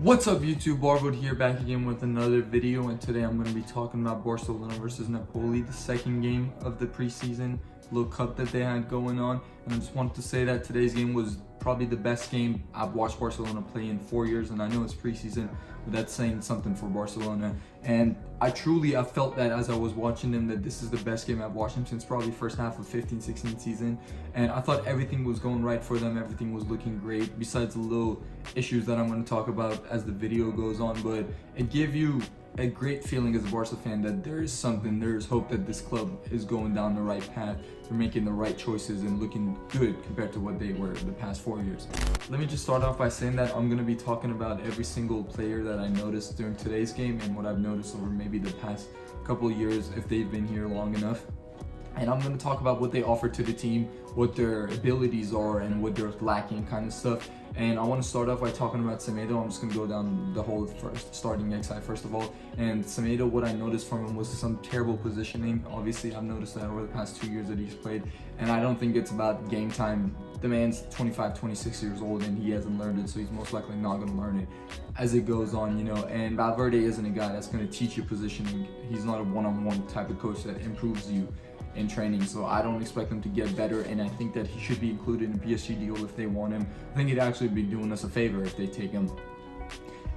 What's up YouTube, Barwood here, back again with another video, and today I'm going to be talking about Barcelona versus Napoli, the second game of the preseason little cup that they had going on. And I just wanted to say that today's game was probably the best game I've watched Barcelona play in 4 years, and I know it's preseason, but that's saying something for Barcelona. And I felt that as I was watching them, that this is the best game I've watched them since probably first half of 15-16 season. And I thought everything was going right for them, everything was looking great, besides the little issues that I'm going to talk about as the video goes on. But it gave you a great feeling as a Barca fan that there is something, there is hope that this club is going down the right path. They're making the right choices and looking good compared to what they were the past 4 years. Let me just start off by saying that I'm going to be talking about every single player that I noticed during today's game and what I've noticed over maybe the past couple of years if they've been here long enough. And I'm going to talk about what they offer to the team, what their abilities are, and what they're lacking kind of stuff. And I want to start off by talking about Semedo. I'm just going to go down the whole starting XI first of all. And Semedo, what I noticed from him was some terrible positioning. Obviously, I've noticed that over the past 2 years that he's played. And I don't think it's about game time. The man's 25, 26 years old and he hasn't learned it, so he's most likely not going to learn it as it goes on, you know. And Valverde isn't a guy that's going to teach you positioning. He's not a one-on-one type of coach that improves you in training, so I don't expect him to get better, and I think that he should be included in a PSG deal if they want him. I think he'd actually be doing us a favor if they take him.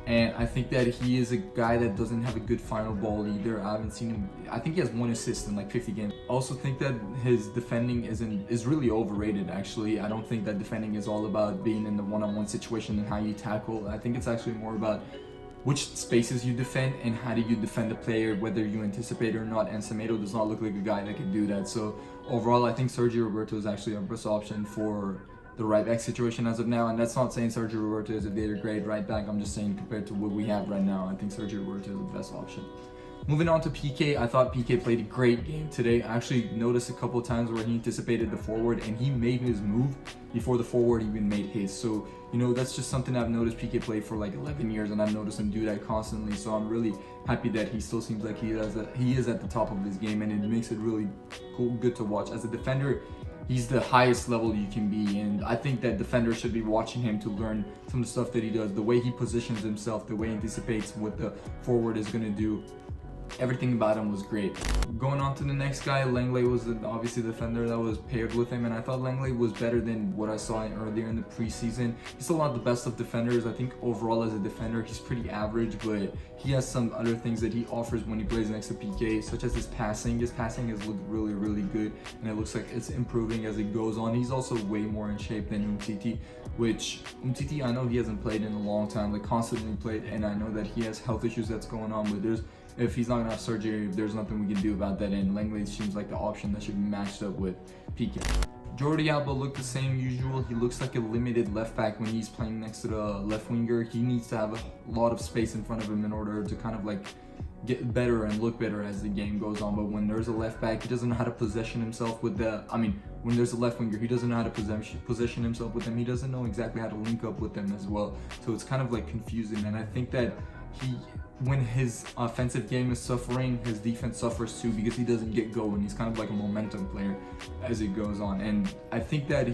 And I think that he is a guy that doesn't have a good final ball either. I haven't seen him. I think he has 1 assist in like 50 games. I also think that his defending is really overrated, actually. I don't think that defending is all about being in the one-on-one situation and how you tackle. I think it's actually more about which spaces you defend and how do you defend the player, whether you anticipate it or not. And Semedo does not look like a guy that can do that. So overall, I think Sergio Roberto is actually our best option for the right back situation as of now. And that's not saying Sergio Roberto is a data grade right back. I'm just saying compared to what we have right now, I think Sergio Roberto is the best option. Moving on to PK, I thought PK played a great game today. I actually noticed a couple of times where he anticipated the forward and he made his move before the forward even made his. So, you know, that's just something I've noticed PK play for like 11 years, and I've noticed him do that constantly. So I'm really happy that he still seems like he is at the top of his game, and it makes it really cool, good to watch. As a defender, he's the highest level you can be, and I think that defenders should be watching him to learn some of the stuff that he does, the way he positions himself, the way he anticipates what the forward is going to do. Everything about him was great. Going on to the next guy, Lenglet was obviously the defender that was paired with him, and I thought Lenglet was better than what I saw earlier in the preseason. He's still not the best of defenders. I think overall as a defender, he's pretty average, but he has some other things that he offers when he plays next to PK, such as his passing. His passing has looked really, really good, and it looks like it's improving as it goes on. He's also way more in shape than Umtiti, which Umtiti, I know he hasn't played in a long time, like constantly played, and I know that he has health issues that's going on, but if he's not gonna have surgery, there's nothing we can do about that, and Lenglet seems like the option that should be matched up with PK. Jordi Alba looked the same usual. He looks like a limited left back when he's playing next to the left winger. He needs to have a lot of space in front of him in order to kind of like get better and look better as the game goes on. But when there's a left back, he doesn't know how to position himself with when there's a left winger, he doesn't know how to position himself with them. He doesn't know exactly how to link up with them as well. So it's kind of like confusing, and I think that when his offensive game is suffering, his defense suffers too, because he doesn't get going. He's kind of like a momentum player as it goes on, and I think that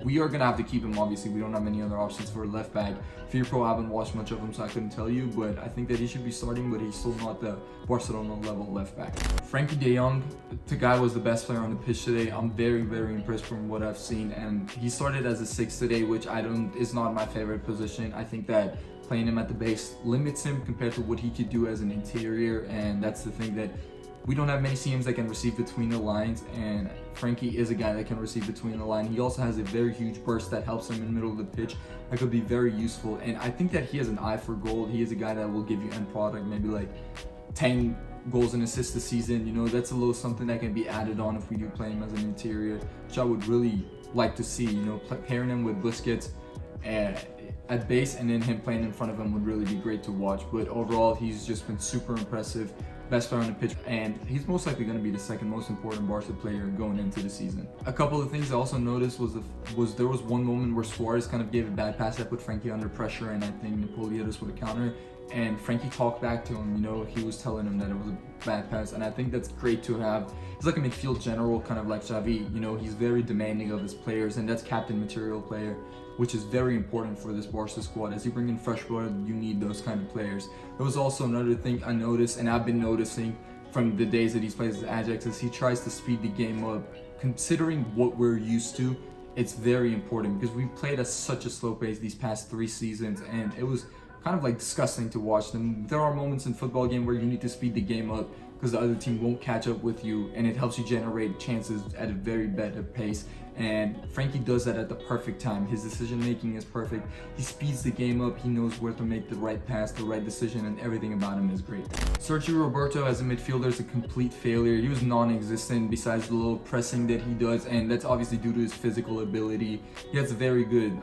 we are gonna have to keep him. Obviously, we don't have any other options for a left back. Firpo, I haven't watched much of him, so I couldn't tell you, but I think that he should be starting, but he's still not the Barcelona level left back. Frenkie de Jong, the guy was the best player on the pitch today. I'm very, very impressed from what I've seen, and he started as a 6 today, which is not my favorite position. I think that playing him at the base limits him compared to what he could do as an interior, and that's the thing, that we don't have many CMs that can receive between the lines, and Frenkie is a guy that can receive between the line. He also has a very huge burst that helps him in the middle of the pitch. That could be very useful, and I think that he has an eye for goal. He is a guy that will give you end product, maybe like 10 goals and assists a season. You know, that's a little something that can be added on if we do play him as an interior, which I would really like to see. You know, pairing him with Busquets at base, and then him playing in front of him would really be great to watch. But overall, he's just been super impressive, best player on the pitch, and he's most likely going to be the second most important Barca player going into the season. A couple of things I also noticed was there was one moment where Suarez kind of gave a bad pass that put Frenkie under pressure, and I think Napoli hit us with a counter, and Frenkie talked back to him. He was telling him that it was a bad pass, and I think that's great to have. He's like a midfield general, kind of like Xavi. He's very demanding of his players, and that's captain material player, which is very important for this Barca squad. As you bring in fresh blood, you need those kind of players. There was also another thing I noticed, and I've been noticing from the days that he's played as Ajax, is he tries to speed the game up. Considering what we're used to, it's very important because we've played at such a slow pace these past 3 seasons, and it was kind of like disgusting to watch them. There are moments in football game where you need to speed the game up because the other team won't catch up with you, and it helps you generate chances at a very better pace. And Frenkie does that at the perfect time. His decision making is perfect. He speeds the game up. He knows where to make the right pass, the right decision, and everything about him is great. Sergio Roberto as a midfielder is a complete failure. He was non-existent besides the little pressing that he does, and that's obviously due to his physical ability. He has a very good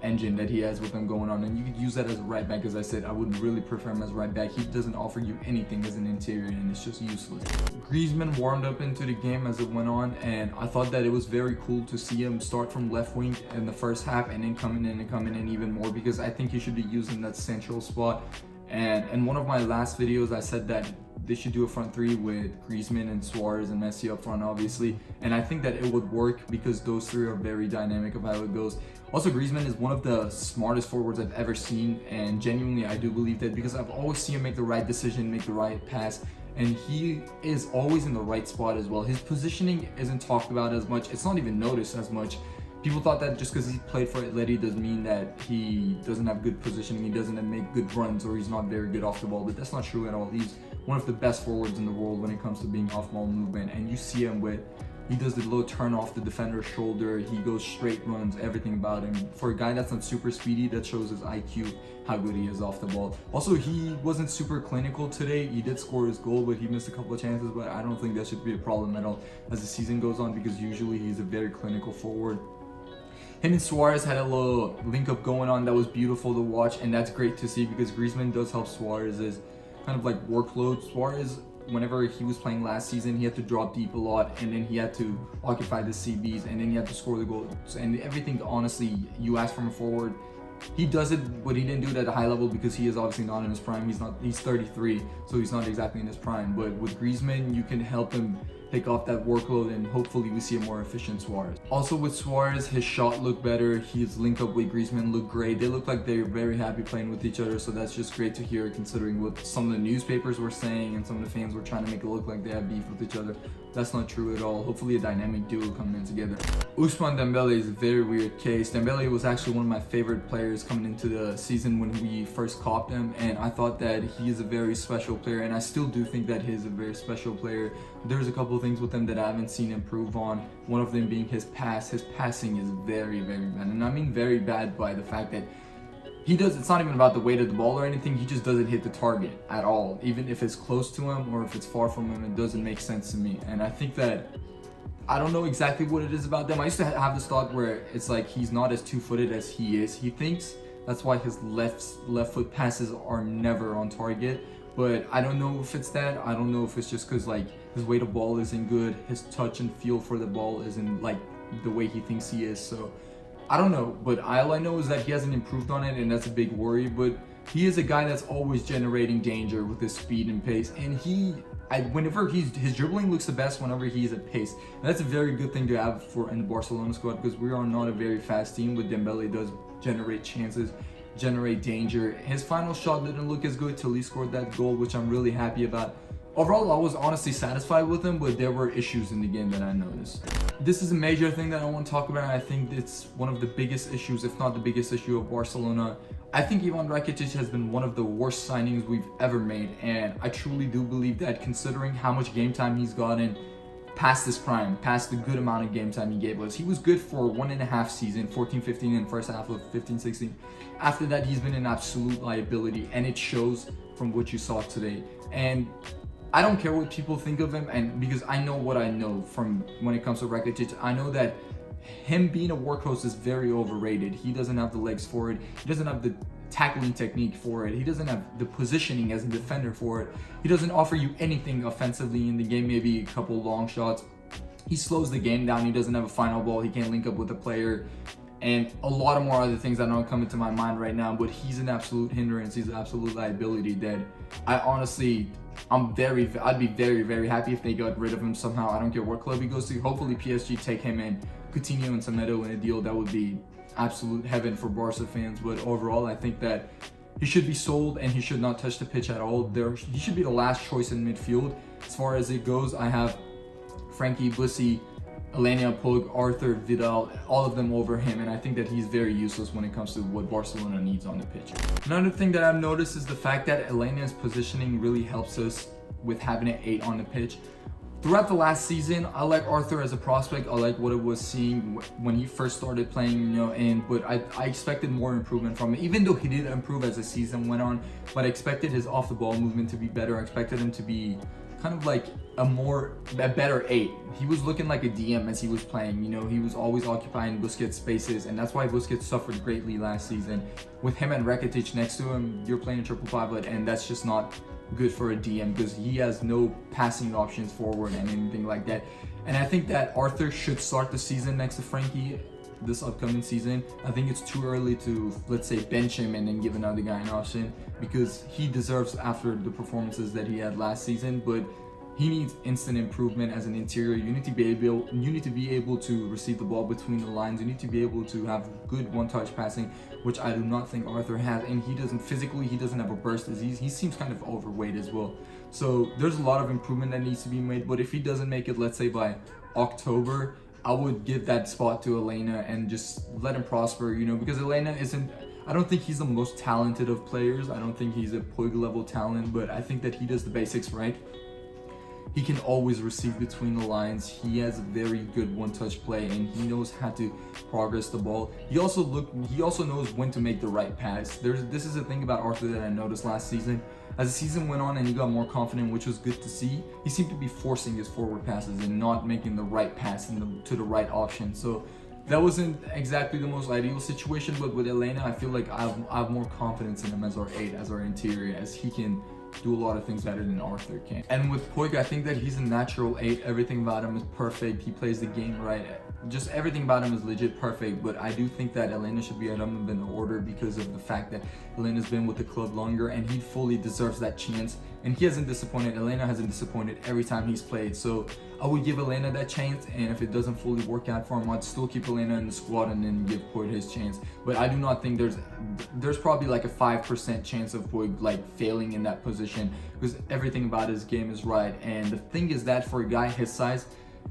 engine that he has with him going on, and you could use that as a right back. As I said, I would really prefer him as right back. He doesn't offer you anything as an interior, and it's just useless. Griezmann warmed up into the game as it went on, and I thought that it was very cool to see him start from left wing in the first half and then coming in even more, because I think he should be used in that central spot. And in one of my last videos, I said that they should do a front three with Griezmann and Suarez and Messi up front, obviously. And I think that it would work because those three are very dynamic of how it goes. Also, Griezmann is one of the smartest forwards I've ever seen, and genuinely I do believe that because I've always seen him make the right decision, make the right pass, and he is always in the right spot as well. His positioning isn't talked about as much. It's not even noticed as much. People thought that just because he played for Atleti doesn't mean that he doesn't have good positioning, he doesn't make good runs, or he's not very good off the ball, but that's not true at all. He's one of the best forwards in the world when it comes to being off-ball movement, and you see him he does the little turn off the defender's shoulder, he goes straight runs, everything about him. For a guy that's not super speedy, that shows his IQ, how good he is off the ball. Also, he wasn't super clinical today. He did score his goal, but he missed a couple of chances, but I don't think that should be a problem at all as the season goes on, because usually he's a very clinical forward. Him and Suarez had a little link up going on that was beautiful to watch, and that's great to see because Griezmann does help Suarez's kind of like workload. Suarez, whenever he was playing last season, he had to drop deep a lot, and then he had to occupy the CBs, and then he had to score the goals, and everything, honestly, you ask from a forward. He does it, but he didn't do it at a high level because he is obviously not in his prime. He's 33, so he's not exactly in his prime. But with Griezmann, you can help him take off that workload, and hopefully we see a more efficient Suarez. Also with Suarez, his shot looked better. His link up with Griezmann looked great. They look like they're very happy playing with each other, so that's just great to hear considering what some of the newspapers were saying and some of the fans were trying to make it look like they have beef with each other. That's not true at all. Hopefully a dynamic duo coming in together. Ousmane Dembele is a very weird case. Dembele was actually one of my favorite players coming into the season when we first copped him, and I thought that he is a very special player, and I still do think that he is a very special player. There's a couple of things with him that I haven't seen improve on. One of them being his pass. His passing is very, very bad, and I mean very bad by the fact that it's not even about the weight of the ball or anything, he just doesn't hit the target at all. Even if it's close to him or if it's far from him, it doesn't make sense to me. And I think that, I don't know exactly what it is about them. I used to have this thought where it's like he's not as two-footed as he is. He thinks that's why his left foot passes are never on target. But I don't know if it's that. I don't know if it's just because like his weight of ball isn't good. His touch and feel for the ball isn't like the way he thinks he is. So I don't know, but all I know is that he hasn't improved on it, and that's a big worry. But he is a guy that's always generating danger with his speed and pace, and whenever his dribbling looks the best whenever he's at pace. And that's a very good thing to have in the Barcelona squad, because we are not a very fast team, but Dembele does generate chances, generate danger. His final shot didn't look as good till he scored that goal, which I'm really happy about. Overall, I was honestly satisfied with him, but there were issues in the game that I noticed. This is a major thing that I want to talk about. I think it's one of the biggest issues, if not the biggest issue of Barcelona. I think Ivan Rakitic has been one of the worst signings we've ever made, and I truly do believe that considering how much game time he's gotten past his prime, past the good amount of game time he gave us. He was good for 1.5 season, 14-15 and first half of 15-16. After that, he's been an absolute liability, and it shows from what you saw today. And I don't care what people think of him, and because I know what I know from when it comes to Rakitic. I know that him being a workhorse is very overrated. He doesn't have the legs for it. He doesn't have the tackling technique for it. He doesn't have the positioning as a defender for it. He doesn't offer you anything offensively in the game, maybe a couple long shots. He slows the game down. He doesn't have a final ball. He can't link up with a player. and a lot of more other things that don't come into my mind right now, but he's an absolute hindrance. He's an absolute liability that I honestly, I'd be very, very happy if they got rid of him somehow. I don't care what club he goes to. Hopefully PSG take him and Coutinho and Semedo in a deal. That would be absolute heaven for Barca fans. But overall, I think that he should be sold and he should not touch the pitch at all. He should be the last choice in midfield. As far as it goes, I have Frenkie, Bussy, Elena, Pug, Arthur, Vidal, all of them over him, and I think that he's very useless when it comes to what Barcelona needs on the pitch. Another thing that I've noticed is the fact that Elena's positioning really helps us with having an 8 on the pitch. Throughout the last season, I like Arthur as a prospect. I like what I was seeing when he first started playing, but I expected more improvement from him, even though he did improve as the season went on. But I expected his off-the-ball movement to be better. I expected him to be kind of like a better 8. He was looking like a DM as he was playing. He was always occupying Busquets' spaces, and that's why Busquets suffered greatly last season. With him and Rakitic next to him, you're playing a triple pivot, and that's just not good for a DM because he has no passing options forward and anything like that. And I think that Arthur should start the season next to Frenkie this upcoming season. I think it's too early to, let's say, bench him and then give another guy an option, because he deserves after the performances that he had last season. But he needs instant improvement as an interior. You need to be able to receive the ball between the lines. You need to be able to have good one-touch passing, which I do not think Arthur has. And he doesn't have a burst disease. He seems kind of overweight as well. So there's a lot of improvement that needs to be made. But if he doesn't make it, let's say by October, I would give that spot to Elena and just let him prosper, because Elena isn't, I don't think he's the most talented of players. I don't think he's a Puig level talent, but I think that he does the basics right. He can always receive between the lines. He has a very good one-touch play, and he knows how to progress the ball. He also knows when to make the right pass. This is a thing about Arthur that I noticed last season. As the season went on and he got more confident, which was good to see, he seemed to be forcing his forward passes and not making the right pass to the right option. So that wasn't exactly the most ideal situation, but with Elena, I feel like I have more confidence in him as our 8, as our interior, as he can do a lot of things better than Arthur can. And with Puig, I think that he's a natural 8. Everything about him is perfect. He plays the game right. Just everything about him is legit perfect. But I do think that Elena should be at him in order because of the fact that Elena's been with the club longer and he fully deserves that chance. And he hasn't disappointed. Elena hasn't disappointed every time he's played. So I would give Elena that chance, and if it doesn't fully work out for him, I'd still keep Elena in the squad and then give Puig his chance. But I do not think there's probably like a 5% chance of Puig like failing in that position, because everything about his game is right. And the thing is that for a guy his size,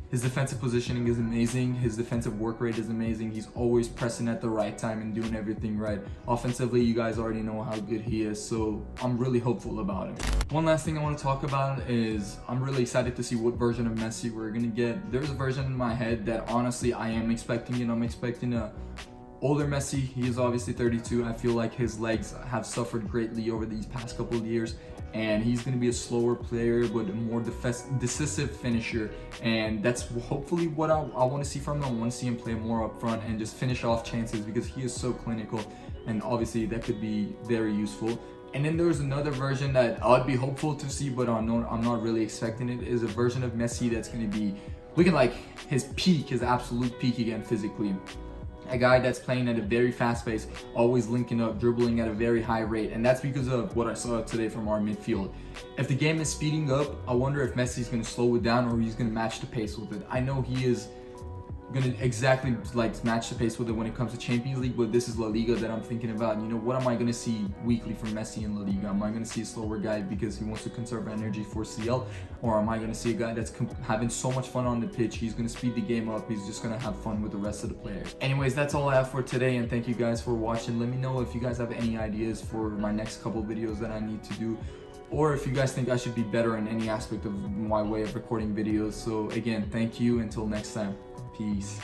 his defensive positioning is amazing. His defensive work rate is amazing. He's always pressing at the right time and doing everything right. Offensively, you guys already know how good he is, so I'm really hopeful about him. One last thing I want to talk about is I'm really excited to see what version of Messi we're going to get. There's a version in my head that honestly I am expecting, and I'm expecting a older Messi. He is obviously 32. I feel like his legs have suffered greatly over these past couple of years, and he's going to be a slower player but a more decisive finisher, and that's hopefully what I want to see from him. I want to see him play more up front and just finish off chances, because he is so clinical, and obviously that could be very useful. And then there's another version that I'd be hopeful to see, but I'm not really expecting it, is a version of Messi that's going to be looking like his peak, his absolute peak again physically. A guy that's playing at a very fast pace, always linking up, dribbling at a very high rate, and that's because of what I saw today from our midfield. If the game is speeding up, I wonder if Messi's going to slow it down or he's going to match the pace with it. I know he is going to exactly like match the pace with it when it comes to Champions League, but this is La Liga that I'm thinking about. What am I going to see weekly from Messi in La Liga? Am I going to see a slower guy because he wants to conserve energy for CL, or am I going to see a guy that's having so much fun on the pitch, he's going to speed the game up, he's just going to have fun with the rest of the players? Anyways, that's all I have for today, and thank you guys for watching. Let me know if you guys have any ideas for my next couple videos that I need to do, or if you guys think I should be better in any aspect of my way of recording videos. So again, thank you. Until next time. Peace.